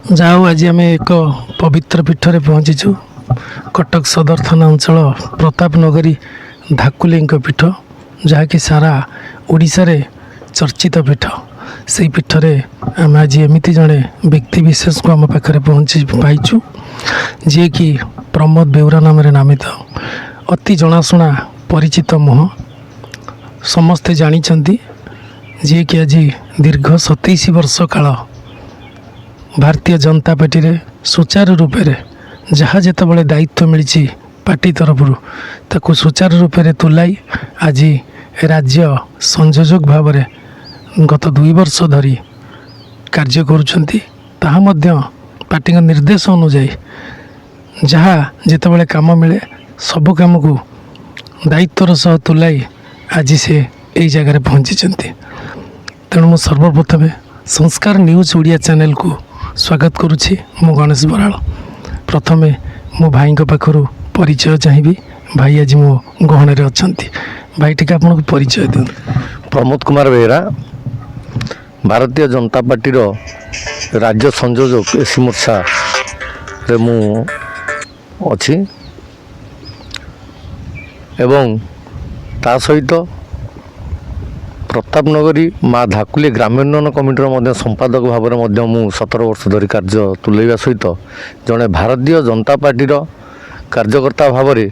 ଯାଉ ଆଜି ଆମେ ଏକ ପବିତ୍ର ପୀଠରେ ପହଞ୍ଚିଛୁ। କଟକ ସଦର ଥାନା ଅଞ୍ଚଳ ପ୍ରତାପ ନଗରୀ ଧାକୁଲେଇଙ୍କ ପୀଠ, ଯାହାକି ସାରା ଓଡ଼ିଶାରେ ଚର୍ଚ୍ଚିତ ପୀଠ। ସେହି ପୀଠରେ ଆମେ ଆଜି ଏମିତି ଜଣେ ବ୍ୟକ୍ତି ବିଶେଷକୁ ଆମ ପାଖରେ ପହଞ୍ଚି ପାଇଛୁ, ଯିଏକି ପ୍ରମୋଦ ବେଉରା ନାମରେ ନାମିତ। ଅତି ଜଣାଶୁଣା ପରିଚିତ ମୁହଁ, ସମସ୍ତେ ଜାଣିଛନ୍ତି, ଯିଏକି ଆଜି ଦୀର୍ଘ 27 ବର୍ଷ କାଳ ଭାରତୀୟ ଜନତା ପାର୍ଟିରେ ସୁଚାରୁ ରୂପରେ ଯାହା ଯେତେବେଳେ ଦାୟିତ୍ୱ ମିଳିଛି ପାର୍ଟି ତରଫରୁ ତାକୁ ସୁଚାରୁ ରୂପରେ ତୁଲାଇ ଆଜି ରାଜ୍ୟ ସଂଯୋଜକ ଭାବରେ ଗତ 2 ବର୍ଷ ଧରି କାର୍ଯ୍ୟ କରୁଛନ୍ତି। ତାହା ମଧ୍ୟ ପାର୍ଟିଙ୍କ ନିର୍ଦ୍ଦେଶ ଅନୁଯାୟୀ ଯାହା ଯେତେବେଳେ କାମ ମିଳେ ସବୁ କାମକୁ ଦାୟିତ୍ୱର ସହ ତୁଲାଇ ଆଜି ସେ ଏହି ଜାଗାରେ ପହଞ୍ଚିଛନ୍ତି। ତେଣୁ ମୁଁ ସର୍ବପ୍ରଥମେ ସଂସ୍କାର ନ୍ୟୁଜ୍ ଓଡ଼ିଆ ଚ୍ୟାନେଲକୁ ସ୍ୱାଗତ କରୁଛି। ମୁଁ ଗଣେଶ ବରାଳ। ପ୍ରଥମେ ମୋ ଭାଇଙ୍କ ପାଖରୁ ପରିଚୟ ଚାହିଁବି। ଭାଇ ଆଜି ମୋ ଗହଣରେ ଅଛନ୍ତି। ଭାଇ ଟିକେ ଆପଣଙ୍କୁ ପରିଚୟ ଦିଅନ୍ତୁ। ପ୍ରମୋଦ କୁମାର ବେହେରା, ଭାରତୀୟ ଜନତା ପାର୍ଟିର ରାଜ୍ୟ ସଂଯୋଜକ ଏସି ମୋର୍ଚ୍ଚାରେ ମୁଁ ଅଛି ଏବଂ ତା ସହିତ ପ୍ରତାପ ନଗରୀ ମା ଧାକୁଲି ଗ୍ରାମୋନ୍ନୟନ କମିଟିର ମଧ୍ୟ ସମ୍ପାଦକ ଭାବରେ ମଧ୍ୟ ମୁଁ 17 ବର୍ଷ ଧରି କାର୍ଯ୍ୟ ତୁଲାଇବା ସହିତ ଜଣେ ଭାରତୀୟ ଜନତା ପାର୍ଟିର କାର୍ଯ୍ୟକର୍ତ୍ତା ଭାବରେ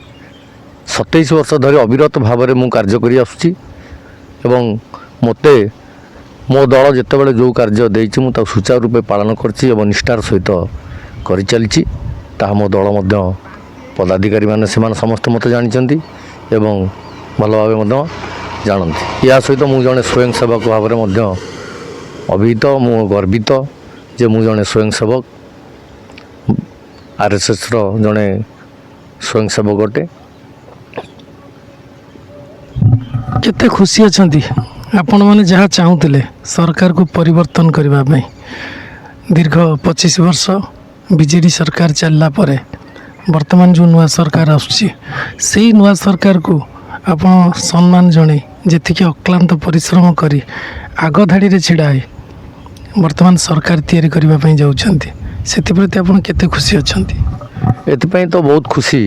27 ବର୍ଷ ଧରି ଅବିରତ ଭାବରେ ମୁଁ କାର୍ଯ୍ୟ କରି ଆସୁଛି ଏବଂ ମୋତେ ମୋ ଦଳ ଯେତେବେଳେ ଯେଉଁ କାର୍ଯ୍ୟ ଦେଇଛି ମୁଁ ତାକୁ ସୁଚାରୁ ରୂପେ ପାଳନ କରିଛି ଏବଂ ନିଷ୍ଠାର ସହିତ କରିଚାଲିଛି। ତାହା ମୋ ଦଳ ମଧ୍ୟ ପଦାଧିକାରୀମାନେ ସେମାନେ ସମସ୍ତେ ମୋତେ ଜାଣିଛନ୍ତି ଏବଂ ଭଲ ଭାବେ ମଧ୍ୟ ଜାଣନ୍ତି। ଏହା ସହିତ ମୁଁ ଜଣେ ସ୍ୱୟଂସେବକ ଭାବରେ ମଧ୍ୟ ଅଭିହିତ। ମୁଁ ଗର୍ବିତ ଯେ ମୁଁ ଜଣେ ସ୍ୱୟଂସେବକ, RSSର ଜଣେ ସ୍ୱୟଂସେବକ ଅଟେ। କେତେ ଖୁସି ଅଛନ୍ତି ଆପଣମାନେ ଯାହା ଚାହୁଁଥିଲେ ସରକାରକୁ ପରିବର୍ତ୍ତନ କରିବା ପାଇଁ? ଦୀର୍ଘ 25 ବର୍ଷ ବିଜେଡ଼ି ସରକାର ଚାଲିଲା ପରେ ବର୍ତ୍ତମାନ ଯେଉଁ ନୂଆ ସରକାର ଆସୁଛି, ସେଇ ନୂଆ ସରକାରକୁ ଆପଣ ସମ୍ମାନ ଜଣାଇ ଯେତିକି ଅକ୍ଲାନ୍ତ ପରିଶ୍ରମ କରି ଆଗ ଧାଡ଼ିରେ ଛିଡ଼ା ହୋଇ ବର୍ତ୍ତମାନ ସରକାର ତିଆରି କରିବା ପାଇଁ ଯାଉଛନ୍ତି, ସେଥିପ୍ରତି ଆପଣ କେତେ ଖୁସି ଅଛନ୍ତି? ଏଥିପାଇଁ ତ ବହୁତ ଖୁସି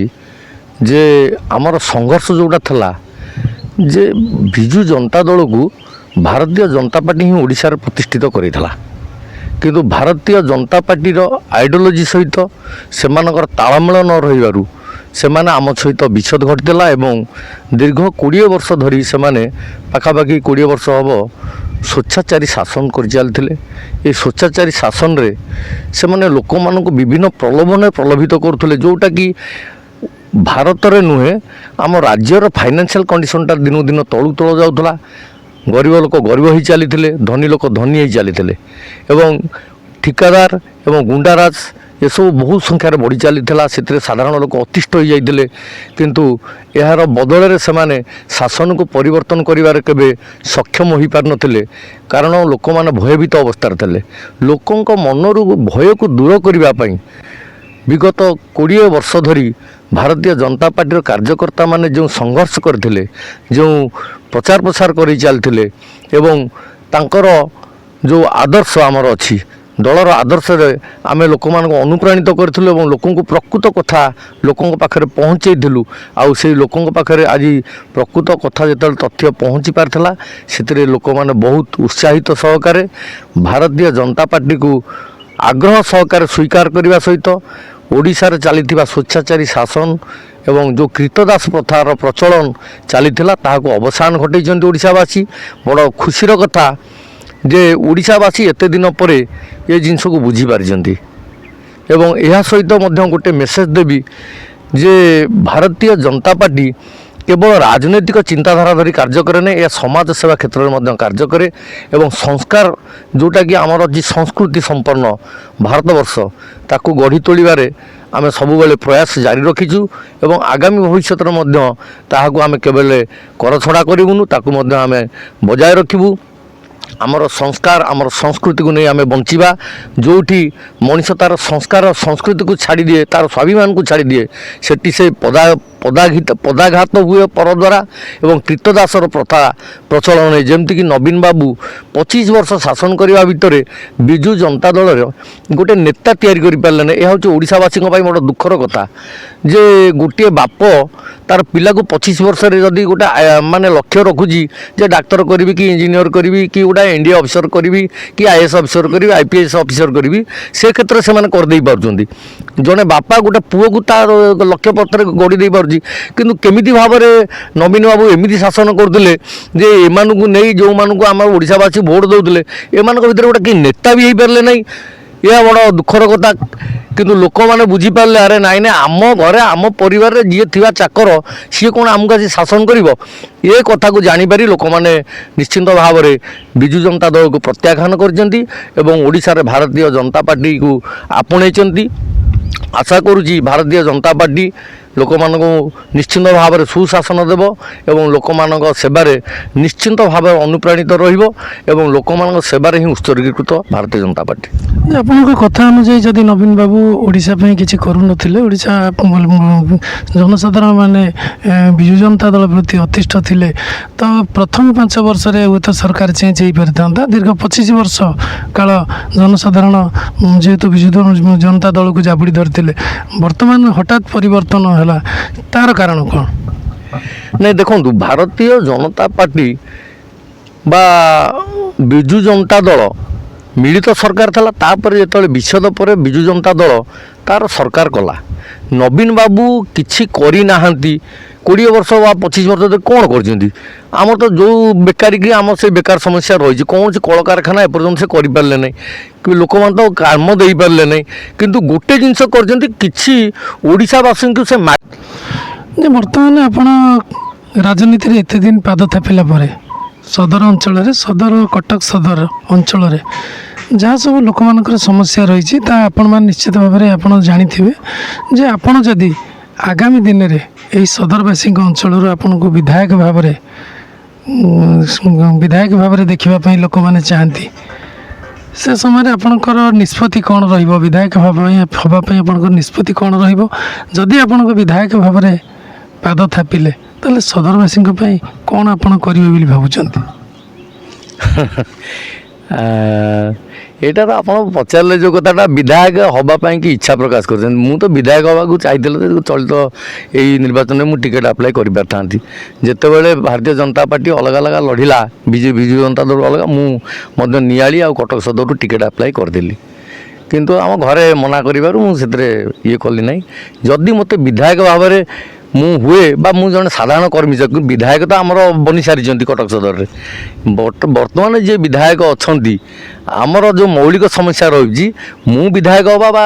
ଯେ ଆମର ସଂଘର୍ଷ ଯେଉଁଟା ଥିଲା ଯେ ବିଜୁ ଜନତା ଦଳକୁ ଭାରତୀୟ ଜନତା ପାର୍ଟି ହିଁ ଓଡ଼ିଶାରେ ପ୍ରତିଷ୍ଠିତ କରିଥିଲା, କିନ୍ତୁ ଭାରତୀୟ ଜନତା ପାର୍ଟିର ଆଇଡ଼ିଓଲୋଜି ସହିତ ସେମାନଙ୍କର ତାଳମେଳ ନ ରହିବାରୁ ସେମାନେ ଆମ ସହିତ ବିଚ୍ଛେଦ ଘଟିଥିଲା ଏବଂ ଦୀର୍ଘ 20 ବର୍ଷ ଧରି ସେମାନେ ପାଖାପାଖି 20 ବର୍ଷ ହେବ ସ୍ୱେଚ୍ଛାଚାରୀ ଶାସନ କରିଚାଲିଥିଲେ। ଏ ସ୍ୱେଚ୍ଛାଚାରୀ ଶାସନରେ ସେମାନେ ଲୋକମାନଙ୍କୁ ବିଭିନ୍ନ ପ୍ରଲୋଭନରେ ପ୍ରଲୋଭିତ କରୁଥିଲେ, ଯେଉଁଟାକି ଭାରତରେ ନୁହେଁ ଆମ ରାଜ୍ୟର ଫାଇନାନ୍ସିଆଲ୍ କଣ୍ଡିସନଟା ଦିନକୁ ଦିନ ତଳୁ ତଳ ଯାଉଥିଲା। ଗରିବ ଲୋକ ଗରିବ ହୋଇ ଚାଲିଥିଲେ, ଧନୀ ଲୋକ ଧନୀ ହୋଇ ଚାଲିଥିଲେ ଏବଂ ଠିକାଦାର ଏବଂ ଗୁଣ୍ଡାରାଜ ଏସବୁ ବହୁ ସଂଖ୍ୟାରେ ବଢ଼ି ଚାଲିଥିଲା। ସେଥିରେ ସାଧାରଣ ଲୋକ ଅତିଷ୍ଠ ହୋଇଯାଇଥିଲେ, କିନ୍ତୁ ଏହାର ବଦଳରେ ସେମାନେ ଶାସନକୁ ପରିବର୍ତ୍ତନ କରିବାରେ କେବେ ସକ୍ଷମ ହୋଇପାରିନଥିଲେ, କାରଣ ଲୋକମାନେ ଭୟଭୀତ ଅବସ୍ଥାରେ ଥିଲେ। ଲୋକଙ୍କ ମନରୁ ଭୟକୁ ଦୂର କରିବା ପାଇଁ ବିଗତ 20 ବର୍ଷ ଧରି ଭାରତୀୟ ଜନତା ପାର୍ଟିର କାର୍ଯ୍ୟକର୍ତ୍ତାମାନେ ଯେଉଁ ସଂଘର୍ଷ କରିଥିଲେ, ଯେଉଁ ପ୍ରଚାର ପ୍ରସାର କରି ଚାଲିଥିଲେ ଏବଂ ତାଙ୍କର ଯେଉଁ ଆଦର୍ଶ ଆମର ଅଛି, ଦଳର ଆଦର୍ଶରେ ଆମେ ଲୋକମାନଙ୍କୁ ଅନୁପ୍ରାଣିତ କରିଥିଲୁ ଏବଂ ଲୋକଙ୍କୁ ପ୍ରକୃତ କଥା ଲୋକଙ୍କ ପାଖରେ ପହଞ୍ଚାଇଥିଲୁ। ଆଉ ସେଇ ଲୋକଙ୍କ ପାଖରେ ଆଜି ପ୍ରକୃତ କଥା ଯେତେବେଳେ ତଥ୍ୟ ପହଞ୍ଚି ପାରିଥିଲା, ସେଥିରେ ଲୋକମାନେ ବହୁତ ଉତ୍ସାହିତ ସହକାରେ ଭାରତୀୟ ଜନତା ପାର୍ଟିକୁ ଆଗ୍ରହ ସହକାରେ ସ୍ୱୀକାର କରିବା ସହିତ ଓଡ଼ିଶାରେ ଚାଲିଥିବା ସ୍ୱେଚ୍ଛାଚାରୀ ଶାସନ ଏବଂ ଯେଉଁ କ୍ରୀତଦାସ ପ୍ରଥାର ପ୍ରଚଳନ ଚାଲିଥିଲା ତାହାକୁ ଅବସାନ ଘଟାଇଛନ୍ତି ଓଡ଼ିଶାବାସୀ। ବଡ଼ ଖୁସିର କଥା ଯେ ଓଡ଼ିଶାବାସୀ ଏତେ ଦିନ ପରେ ଏ ଜିନିଷକୁ ବୁଝିପାରିଛନ୍ତି ଏବଂ ଏହା ସହିତ ମଧ୍ୟ ଗୋଟେ ମେସେଜ ଦେବି ଯେ ଭାରତୀୟ ଜନତା ପାର୍ଟି କେବଳ ରାଜନୈତିକ ଚିନ୍ତାଧାରା ଧରି କାର୍ଯ୍ୟ କରେ ନାହିଁ, ଏହା ସମାଜ ସେବା କ୍ଷେତ୍ରରେ ମଧ୍ୟ କାର୍ଯ୍ୟ କରେ ଏବଂ ସଂସ୍କାର ଯେଉଁଟାକି ଆମର ଯେ ସଂସ୍କୃତି ସମ୍ପନ୍ନ ଭାରତବର୍ଷ ତାକୁ ଗଢ଼ି ତୋଳିବାରେ ଆମେ ସବୁବେଳେ ପ୍ରୟାସ ଜାରି ରଖିଛୁ ଏବଂ ଆଗାମୀ ଭବିଷ୍ୟତରେ ମଧ୍ୟ ତାହାକୁ ଆମେ କେବେ କରଛଡ଼ା କରିବୁନୁ, ତାକୁ ମଧ୍ୟ ଆମେ ବଜାୟ ରଖିବୁ। ଆମର ସଂସ୍କାର ଆମର ସଂସ୍କୃତିକୁ ନେଇ ଆମେ ବଞ୍ଚିବା। ଯେଉଁଠି ମଣିଷ ତା'ର ସଂସ୍କାର ସଂସ୍କୃତିକୁ ଛାଡ଼ିଦିଏ, ତା'ର ସ୍ୱାଭିମାନକୁ ଛାଡ଼ିଦିଏ, ସେଠି ସେ ପଦାଘାତ ହୁଏ ପର ଦ୍ୱାରା ଏବଂ କ୍ରୀତଦାସର ପ୍ରଥା ପ୍ରଚଳନ ହୁଏ। ଯେମିତିକି ନବୀନ ବାବୁ 25 ବର୍ଷ ଶାସନ କରିବା ଭିତରେ ବିଜୁ ଜନତା ଦଳର ଗୋଟେ ନେତା ତିଆରି କରିପାରିଲେନି। ଏହା ହେଉଛି ଓଡ଼ିଶାବାସୀଙ୍କ ପାଇଁ ବଡ଼ ଦୁଃଖର କଥା ଯେ ଗୋଟିଏ ବାପ ତାର ପିଲାକୁ 25 ବର୍ଷରେ ଯଦି ଗୋଟେ ମାନେ ଲକ୍ଷ୍ୟ ରଖୁଛି ଯେ ଡାକ୍ତର କରିବି କି ଇଞ୍ଜିନିୟର କରିବି କି ଗୋଟେ ଏନ୍ଡିଏ ଅଫିସର କରିବି କି ଆଇଏଏସ୍ ଅଫିସର କରିବି ଆଇପିଏସ୍ ଅଫିସର କରିବି ସେ କ୍ଷେତ୍ରରେ ସେମାନେ କରିଦେଇ ପାରୁଛନ୍ତି। ଜଣେ ବାପା ଗୋଟେ ପୁଅକୁ ତାର ଲକ୍ଷ୍ୟ ପଥରେ ଗଢ଼ି ଦେଇପାରୁଛି। କିନ୍ତୁ କେମିତି ଭାବରେ ନବୀନ ବାବୁ ଏମିତି ଶାସନ କରୁଥିଲେ ଯେ ଏମାନଙ୍କୁ ନେଇ ଯେଉଁମାନଙ୍କୁ ଆମର ଓଡ଼ିଶାବାସୀ ଭୋଟ ଦେଉଥିଲେ ଏମାନଙ୍କ ଭିତରେ ଗୋଟେ କି ନେତା ବି ହେଇପାରିଲେ ନାହିଁ। ଏହା ବଡ଼ ଦୁଃଖର କଥା। କିନ୍ତୁ ଲୋକମାନେ ବୁଝିପାରିଲେ ଆରେ ନାଇଁ ନାଇଁ ଆମ ଘରେ ଆମ ପରିବାରରେ ଯିଏ ଥିବା ଚାକର ସିଏ କ'ଣ ଆମକୁ ଆସି ଶାସନ କରିବ। ଏ କଥାକୁ ଜାଣିପାରି ଲୋକମାନେ ନିଶ୍ଚିନ୍ତ ଭାବରେ ବିଜୁ ଜନତା ଦଳକୁ ପ୍ରତ୍ୟାଖ୍ୟାନ କରିଛନ୍ତି ଏବଂ ଓଡ଼ିଶାରେ ଭାରତୀୟ ଜନତା ପାର୍ଟିକୁ ଆପଣେଇଛନ୍ତି। ଆଶା କରୁଛି ଭାରତୀୟ ଜନତା ପାର୍ଟି ଲୋକମାନଙ୍କୁ ନିଶ୍ଚିନ୍ତ ଭାବରେ ସୁଶାସନ ଦେବ ଏବଂ ଲୋକମାନଙ୍କ ସେବାରେ ନିଶ୍ଚିନ୍ତ ଭାବରେ ଅନୁପ୍ରାଣିତ ରହିବ ଏବଂ ଲୋକମାନଙ୍କ ସେବାରେ ହିଁ ଉତ୍ସର୍ଗୀକୃତ ଭାରତୀୟ ଜନତା ପାର୍ଟି। ଆପଣଙ୍କ କଥା ଅନୁଯାୟୀ ଯଦି ନବୀନ ବାବୁ ଓଡ଼ିଶା ପାଇଁ କିଛି କରୁନଥିଲେ, ଓଡ଼ିଶା ଜନସାଧାରଣ ମାନେ ବିଜୁ ଜନତା ଦଳ ପ୍ରତି ଅତିଷ୍ଠ ଥିଲେ ତ ପ୍ରଥମ 5 ବର୍ଷରେ ହୁଏତ ସରକାର ଚେଞ୍ଜ ହେଇପାରିଥାନ୍ତା। ଦୀର୍ଘ 25 ବର୍ଷ କାଳ ଜନସାଧାରଣ ଯେହେତୁ ବିଜୁ ଜନତା ଦଳକୁ ଜାବୁଡ଼ି ଧରିଥିଲେ, ବର୍ତ୍ତମାନ ହଠାତ୍ ପରିବର୍ତ୍ତନ ହେଲା, ତାର କାରଣ କ'ଣ? ନାଇଁ ଦେଖନ୍ତୁ, ଭାରତୀୟ ଜନତା ପାର୍ଟି ବା ବିଜୁ ଜନତା ଦଳ ମିଳିତ ସରକାର ଥିଲା। ତାପରେ ଯେତେବେଳେ ବିଚ୍ଛେଦ ପରେ ବିଜୁ ଜନତା ଦଳ ତାର ସରକାର କଲା। ନବୀନ ବାବୁ କିଛି କରିନାହାନ୍ତି। 20 ବର୍ଷ ବା 25 ବର୍ଷ ଧରି କ'ଣ କରିଛନ୍ତି? ଆମର ତ ଯେଉଁ ବେକାରୀ କି ଆମର ସେ ବେକାର ସମସ୍ୟା ରହିଛି, କୌଣସି କଳକାରଖାନା ଏପର୍ଯ୍ୟନ୍ତ ସେ କରିପାରିଲେ ନାହିଁ କି ଲୋକମାନେ ତ କାମ ଦେଇପାରିଲେ ନାହିଁ। କିନ୍ତୁ ଗୋଟେ ଜିନିଷ କରିଛନ୍ତି, କିଛି ଓଡ଼ିଶାବାସୀଙ୍କୁ ସେ ଯେ ବର୍ତ୍ତମାନ ଆପଣ ରାଜନୀତିରେ ଏତେ ଦିନ ପାଦ ଥାପିଲା ପରେ ସଦର ଅଞ୍ଚଳରେ କଟକ ସଦର ଅଞ୍ଚଳରେ ଯାହା ସବୁ ଲୋକମାନଙ୍କର ସମସ୍ୟା ରହିଛି ତାହା ଆପଣମାନେ ନିଶ୍ଚିତ ଭାବରେ ଆପଣ ଜାଣିଥିବେ ଯେ ଆପଣ ଯଦି ଆଗାମୀ ଦିନରେ ଏହି ସଦରବାସୀଙ୍କ ଅଞ୍ଚଳରୁ ଆପଣଙ୍କୁ ବିଧାୟକ ଭାବରେ ଦେଖିବା ପାଇଁ ଲୋକମାନେ ଚାହାନ୍ତି, ସେ ସମୟରେ ଆପଣଙ୍କର ନିଷ୍ପତ୍ତି କ'ଣ ରହିବ? ବିଧାୟକ ହେବା ପାଇଁ ଆପଣଙ୍କର ନିଷ୍ପତ୍ତି କ'ଣ ରହିବ? ଯଦି ଆପଣଙ୍କ ବିଧାୟକ ଭାବରେ ପାଦ ଥାପିଲେ ତାହେଲେ ସଦରବାସୀଙ୍କ ପାଇଁ କ'ଣ ଆପଣ କରିବେ ବୋଲି ଭାବୁଛନ୍ତି? ଏଇଟା ତ ଆପଣ ପଚାରିଲେ ଯେଉଁ କଥାଟା ବିଧାୟକ ହେବା ପାଇଁ କି ଇଚ୍ଛା ପ୍ରକାଶ କରିଛନ୍ତି। ମୁଁ ତ ବିଧାୟକ ହେବାକୁ ଚାହିଁଥିଲେ ଚଳିତ ଏଇ ନିର୍ବାଚନରେ ମୁଁ ଟିକେଟ୍ ଆପ୍ଲାଏ କରିପାରିଥାନ୍ତି। ଯେତେବେଳେ ଭାରତୀୟ ଜନତା ପାର୍ଟି ଅଲଗା ଅଲଗା ଲଢ଼ିଲା, ବିଜୁ ଜନତା ଦଳ ଅଲଗା, ମୁଁ ମଧ୍ୟ ନିଆଳି ଆଉ କଟକ ସଦରରୁ ଟିକେଟ୍ ଆପ୍ଲାଏ କରିଦେଲି। କିନ୍ତୁ ଆମ ଘରେ ମନା କରିବାରୁ ମୁଁ ସେଥିରେ ଇଏ କଲି ନାହିଁ। ଯଦି ମୋତେ ବିଧାୟକ ଭାବରେ ମୁଁ ହୁଏ ବା ମୁଁ ଜଣେ ସାଧାରଣ କର୍ମୀ, ବିଧାୟକ ତ ଆମର ବନି ସାରିଛନ୍ତି କଟକ ସଦରରେ। ବର୍ତ୍ତମାନ ଯିଏ ବିଧାୟକ ଅଛନ୍ତି, ଆମର ଯେଉଁ ମୌଳିକ ସମସ୍ୟା ରହିଛି, ମୁଁ ବିଧାୟକ ହେବା ବା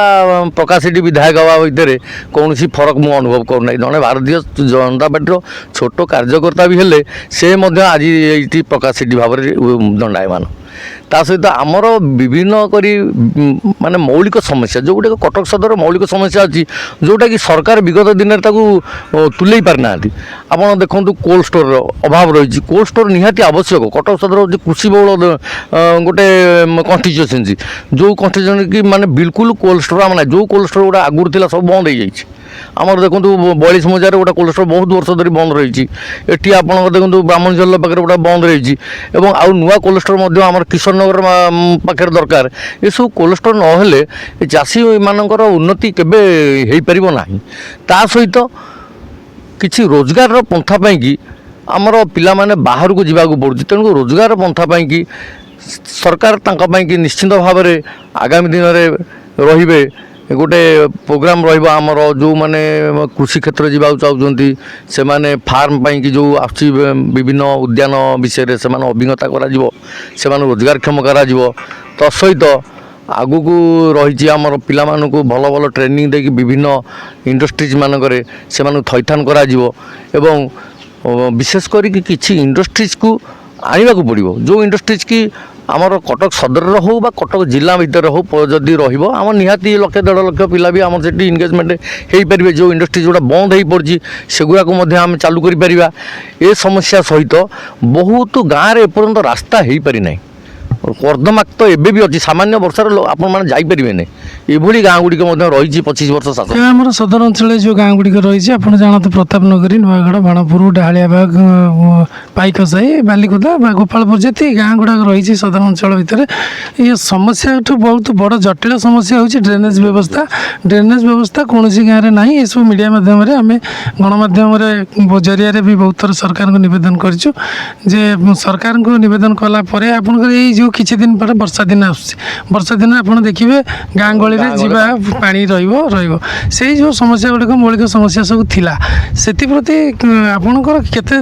ପ୍ରକାଶ ସେଠୀ ବିଧାୟକ ହେବା ଭିତରେ କୌଣସି ଫରକ ମୁଁ ଅନୁଭବ କରୁନାହିଁ। ଜଣେ ଭାରତୀୟ ଜନତା ପାର୍ଟିର ଛୋଟ କାର୍ଯ୍ୟକର୍ତ୍ତା ବି ହେଲେ ସେ ମଧ୍ୟ ଆଜି ଏଇଠି ପ୍ରକାଶ ସେଠୀ ଭାବରେ ଦଣ୍ଡାୟମାନ। ତା ସହିତ ଆମର ବିଭିନ୍ନ କରି ମାନେ ମୌଳିକ ସମସ୍ୟା ଯେଉଁଗୁଡ଼ିକ କଟକ ସଦର ମୌଳିକ ସମସ୍ୟା ଅଛି, ଯେଉଁଟାକି ସରକାର ବିଗତ ଦିନରେ ତାକୁ ତୁଲେଇ ପାରିନାହାନ୍ତି। ଆପଣ ଦେଖନ୍ତୁ, କୋଲ୍ଡ ଷ୍ଟୋରର ଅଭାବ ରହିଛି। କୋଲ୍ଡ ଷ୍ଟୋର ନିହାତି ଆବଶ୍ୟକ। କଟକ ସଦର ହେଉଛି କୃଷିବହୁଳ ଗୋଟେ କନଷ୍ଟିଚୁଏନ୍ସି, ଯେଉଁ କନଷ୍ଟିଚୁଏନ୍ସି କି ମାନେ ବିଲକୁଲ କୋଲ୍ଡ ଷ୍ଟୋର ଆମ ନାହିଁ। ଯେଉଁ କୋଲ୍ଡ ଷ୍ଟୋର ଗୁଡ଼ା ଆଗରୁ ଥିଲା ସବୁ ବନ୍ଦ ହେଇଯାଇଛି। ଆମର ଦେଖନ୍ତୁ 42 ମସିହାରେ ଗୋଟେ କୋଲ୍ଡ ଷ୍ଟୋର ବହୁତ ବର୍ଷ ଧରି ବନ୍ଦ ରହିଛି। ଏଠି ଆପଣଙ୍କର ଦେଖନ୍ତୁ ବ୍ରାହ୍ମଣଝୋଲ ପାଖରେ ଗୋଟେ ବନ୍ଦ ରହିଛି ଏବଂ ଆଉ ନୂଆ କୋଲ୍ଡ ଷ୍ଟୋର ମଧ୍ୟ ଆମର କିଶୋରନଗର ପାଖରେ ଦରକାର। ଏସବୁ କୋଲ୍ଡ ଷ୍ଟୋର ନହେଲେ ଚାଷୀମାନଙ୍କର ଉନ୍ନତି କେବେ ହେଇପାରିବ ନାହିଁ। ତା ସହିତ କିଛି ରୋଜଗାରର ପନ୍ଥା ପାଇଁକି ଆମର ପିଲାମାନେ ବାହାରକୁ ଯିବାକୁ ପଡ଼ୁଛି। ତେଣୁ ରୋଜଗାର ପନ୍ଥା ପାଇଁକି ସରକାର ତାଙ୍କ ପାଇଁକି ନିଶ୍ଚିନ୍ତ ଭାବରେ ଆଗାମୀ ଦିନରେ ରହିବେ। ଗୋଟେ ପ୍ରୋଗ୍ରାମ ରହିବ ଆମର, ଯେଉଁମାନେ କୃଷି କ୍ଷେତ୍ରରେ ଯିବାକୁ ଚାହୁଁଛନ୍ତି ସେମାନେ ଫାର୍ମ ପାଇଁକି ଯେଉଁ ଆସୁଛି ବିଭିନ୍ନ ଉଦ୍ୟାନ ବିଷୟରେ ସେମାନେ ଅଭିଜ୍ଞତା କରାଯିବ, ସେମାନେ ରୋଜଗାରକ୍ଷମ କରାଯିବ। ତତ୍ସହିତ ଆଗକୁ ରହିଛି ଆମର ପିଲାମାନଙ୍କୁ ଭଲ ଭଲ ଟ୍ରେନିଂ ଦେଇକି ବିଭିନ୍ନ ଇଣ୍ଡଷ୍ଟ୍ରିଜ୍ ମାନଙ୍କରେ ସେମାନଙ୍କୁ ଥଇଥାନ କରାଯିବ ଏବଂ ବିଶେଷ କରିକି କିଛି ଇଣ୍ଡଷ୍ଟ୍ରିଜକୁ ଆଣିବାକୁ ପଡ଼ିବ, ଯେଉଁ ଇଣ୍ଡଷ୍ଟ୍ରିଜ୍ କି ଆମର କଟକ ସଦରର ହେଉ ବା କଟକ ଜିଲ୍ଲା ଭିତରେ ହେଉ ଯଦି ରହିବ, ଆମର ନିହାତି 1-1.5 ଲକ୍ଷ ପିଲା ବି ଆମର ସେଠି ଇନଗେଜମେଣ୍ଟ ହେଇପାରିବେ। ଯେଉଁ ଇଣ୍ଡଷ୍ଟ୍ରି ଯେଉଁଟା ବନ୍ଦ ହେଇପଡ଼ିଛି ସେଗୁଡ଼ାକୁ ମଧ୍ୟ ଆମେ ଚାଲୁ କରିପାରିବା। ଏ ସମସ୍ୟା ସହିତ ବହୁତ ଗାଁରେ ଏପର୍ଯ୍ୟନ୍ତ ରାସ୍ତା ହେଇପାରିନାହିଁ। କର୍ଦ୍ଦମାକ୍ତ ଏବେ ବି ଅଛି। ସାମାନ୍ୟ ବର୍ଷାରେ ଆପଣମାନେ ଯାଇପାରିବେ ନାହିଁ। ଏଭଳି ଗାଁ ଗୁଡ଼ିକ ମଧ୍ୟ ରହିଛି 25 ବର୍ଷ ଶାସନ। ଏହା ଆମର ସଦର ଅଞ୍ଚଳରେ ଯେଉଁ ଗାଁ ଗୁଡ଼ିକ ରହିଛି ଆପଣ ଜାଣନ୍ତି ପ୍ରତାପ ନଗରୀ, ନୂଆଗଡ଼, ବାଣପୁର, ଡାହାଳିଆବାଗ, ପାଇକସାହି, ବାଲିକୁଦା ବା ଗୋପାଳପୁର ଯେତିକି ଗାଁ ଗୁଡ଼ାକ ରହିଛି ସଦର ଅଞ୍ଚଳ ଭିତରେ ଏ ସମସ୍ୟାଠୁ ବହୁତ ବଡ଼ ଜଟିଳ ସମସ୍ୟା ହେଉଛି ଡ୍ରେନେଜ୍ ବ୍ୟବସ୍ଥା। ଡ୍ରେନେଜ୍ ବ୍ୟବସ୍ଥା କୌଣସି ଗାଁରେ ନାହିଁ। ଏସବୁ ମିଡ଼ିଆ ମାଧ୍ୟମରେ ଆମେ ଗଣମାଧ୍ୟମରେ ଜରିଆରେ ବି ବହୁତ ଥର ସରକାରଙ୍କୁ ନିବେଦନ କରିଛୁ ଯେ ସରକାରଙ୍କୁ ନିବେଦନ କଲା ପରେ ଆପଣଙ୍କର ଏଇ ଯେଉଁ କିଛି ଦିନ ପରେ ବର୍ଷା ଦିନ ଆସୁଛି, ବର୍ଷା ଦିନରେ ଆପଣ ଦେଖିବେ ଗାଁ ଗହଳିରେ ଯିବା ପାଣି ରହିବ ସେଇ ଯେଉଁ ସମସ୍ୟା ଗୁଡ଼ିକ ମୌଳିକ ସମସ୍ୟା ସବୁ ଥିଲା ସେଥିପ୍ରତି ଆପଣଙ୍କର କେତେ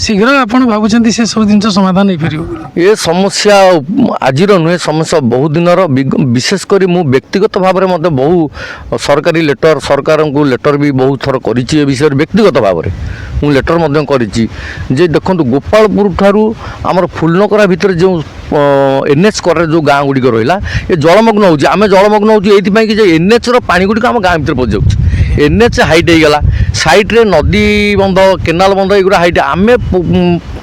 ଶୀଘ୍ର ଆପଣ ଭାବୁଛନ୍ତି ସେସବୁ ଜିନିଷ ସମାଧାନ ହେଇପାରିବ ବୋଲି? ଏ ସମସ୍ୟା ଆଜିର ନୁହେଁ, ସମସ୍ୟା ବହୁ ଦିନର। ବିଶେଷ କରି ମୁଁ ବ୍ୟକ୍ତିଗତ ଭାବରେ ମଧ୍ୟ ବହୁ ସରକାରୀ ଲେଟର ସରକାରଙ୍କୁ ଲେଟର ବି ବହୁତ ଥର କରିଛି ଏ ବିଷୟରେ। ବ୍ୟକ୍ତିଗତ ଭାବରେ ମୁଁ ଲେଟର ମଧ୍ୟ କରିଛି ଯେ ଦେଖନ୍ତୁ ଗୋପାଳପୁର ଠାରୁ ଆମର ଫୁଲନକରା ଭିତରେ ଯେଉଁ NH କରରେ ଯେଉଁ ଗାଁ ଗୁଡ଼ିକ ରହିଲା ଏ ଜଳମଗ୍ନ ହେଉଛି। ଆମେ ଜଳମଗ୍ନ ହେଉଛୁ ଏଇଥିପାଇଁ କି ଯେ NHର ପାଣି ଗୁଡ଼ିକ ଆମ ଗାଁ ଭିତରେ ପଶିଯାଉଛି। NH ହାଇଟ୍ ହେଇଗଲା, ସାଇଡ଼୍ରେ ନଦୀ ବନ୍ଧ, କେନାଲ ବନ୍ଧ ଏଗୁଡ଼ା ହାଇଟ୍। ଆମେ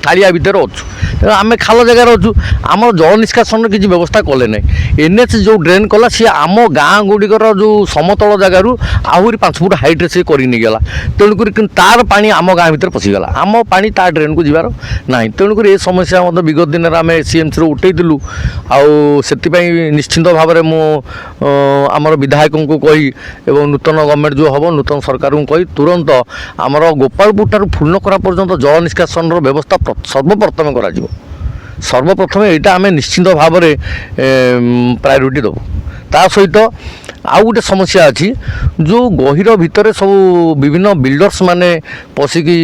ଥାଳିଆ ଭିତରେ ଅଛୁ, ତେଣୁ ଆମେ ଖାଲ ଜାଗାରେ ଅଛୁ। ଆମର ଜଳ ନିଷ୍କାସନର କିଛି ବ୍ୟବସ୍ଥା କଲେ ନାହିଁ। NH ଯେଉଁ ଡ୍ରେନ୍ କଲା ସିଏ ଆମ ଗାଁ ଗୁଡ଼ିକର ଯେଉଁ ସମତଳ ଜାଗାରୁ ଆହୁରି 5 ଫୁଟ ହାଇଟ୍ରେ ସିଏ କରି ନେଇଗଲା। ତେଣୁକରି କିନ୍ତୁ ତାର ପାଣି ଆମ ଗାଁ ଭିତରେ ପଶିଗଲା, ଆମ ପାଣି ତା ଡ୍ରେନ୍କୁ ଯିବାର ନାହିଁ। ତେଣୁକରି ଏ ସମସ୍ୟା ମଧ୍ୟ ବିଗତ ଦିନରେ ଆମେ CMCରୁ ଉଠେଇଥିଲୁ। ଆଉ ସେଥିପାଇଁ ନିଶ୍ଚିନ୍ତ ଭାବରେ ମୁଁ ଆମର ବିଧାୟକଙ୍କୁ କହି ଏବଂ ନୂତନ ଗଭର୍ଣ୍ଣମେଣ୍ଟ ଯେଉଁ ହେବ ନୂତନ ସରକାରଙ୍କୁ କହି ତୁରନ୍ତ ଆମର ଗୋପାଳପୁର ଠାରୁ ଫୁଲନକରା ପର୍ଯ୍ୟନ୍ତ ଜଳ ନିଷ୍କାସନର ବ୍ୟବସ୍ଥା ସର୍ବପ୍ରଥମେ କରାଯିବ। ସର୍ବପ୍ରଥମେ ଏଇଟା ଆମେ ନିଶ୍ଚିନ୍ତ ଭାବରେ ପ୍ରାୟୋରିଟି ଦେବୁ। ତା ସହିତ ଆଉ ଗୋଟେ ସମସ୍ୟା ଅଛି, ଯେଉଁ ଗହିର ଭିତରେ ସବୁ ବିଭିନ୍ନ ବିଲ୍ଡର୍ସ ମାନେ ପଶିକି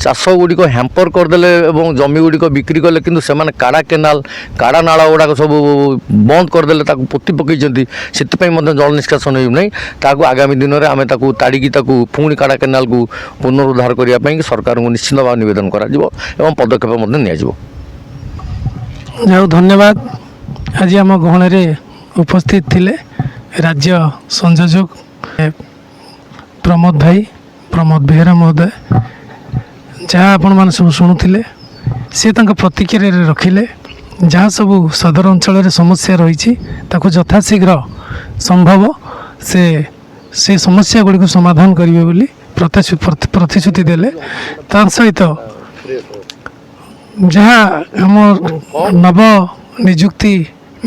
ଚାଷ ଗୁଡ଼ିକ ହ୍ୟାମ୍ପର କରିଦେଲେ ଏବଂ ଜମି ଗୁଡ଼ିକ ବିକ୍ରି କଲେ, କିନ୍ତୁ ସେମାନେ କାଡ଼ା କେନାଲ କାଡ଼ା ନାଳ ଗୁଡ଼ାକ ସବୁ ବନ୍ଦ କରିଦେଲେ, ତାକୁ ପୋତି ପକାଇଛନ୍ତି। ସେଥିପାଇଁ ମଧ୍ୟ ଜଳ ନିଷ୍କାସନ ହେଉନାହିଁ। ତାକୁ ଆଗାମୀ ଦିନରେ ଆମେ ତାକୁ ତାଡ଼ିକି ତାକୁ ପୁଣି କାଡ଼ା କେନାଲକୁ ପୁନରୁଦ୍ଧାର କରିବା ପାଇଁ ସରକାରଙ୍କୁ ନିଶ୍ଚିନ୍ତ ଭାବେ ନିବେଦନ କରାଯିବ ଏବଂ ପଦକ୍ଷେପ ମଧ୍ୟ ନିଆଯିବ। ଯାଉ ଧନ୍ୟବାଦ। ଆଜି ଆମ ଗହଣରେ ଉପସ୍ଥିତ ଥିଲେ ରାଜ୍ୟ ସଂଯୋଜକ ପ୍ରମୋଦ ବେହେରା ମହୋଦୟ। ଯାହା ଆପଣମାନେ ସବୁ ଶୁଣୁଥିଲେ ସେ ତାଙ୍କ ପ୍ରତିକ୍ରିୟାରେ ରଖିଲେ ଯାହା ସବୁ ସଦର ଅଞ୍ଚଳରେ ସମସ୍ୟା ରହିଛି ତାକୁ ଯଥାଶୀଘ୍ର ସମ୍ଭବ ସେ ସମସ୍ୟା ଗୁଡ଼ିକୁ ସମାଧାନ କରିବେ ବୋଲି ପ୍ରତିଶ୍ରୁତି ଦେଲେ। ତା ସହିତ ଯାହା ଆମ ନବ ନିଯୁକ୍ତି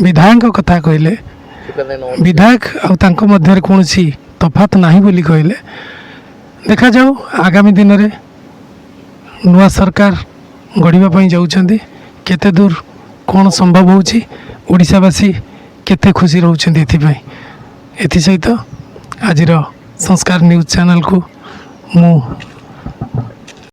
ବିଧାୟକଙ୍କ କଥା କହିଲେ, ବିଧାୟକ ଆଉ ତାଙ୍କ ମଧ୍ୟରେ କୌଣସି ତଫାତ ନାହିଁ ବୋଲି କହିଲେ। ଦେଖାଯାଉ ଆଗାମୀ ଦିନରେ ନୂଆ ସରକାର ଗଢ଼ିବା ପାଇଁ ଯାଉଛନ୍ତି, କେତେ ଦୂର କ'ଣ ସମ୍ଭବ ହେଉଛି, ଓଡ଼ିଶାବାସୀ କେତେ ଖୁସି ରହୁଛନ୍ତି ଏଥିପାଇଁ। ଏଥିସହିତ ଆଜିର ସଂସ୍କାର ନ୍ୟୁଜ୍ ଚ୍ୟାନେଲକୁ ମୁଁ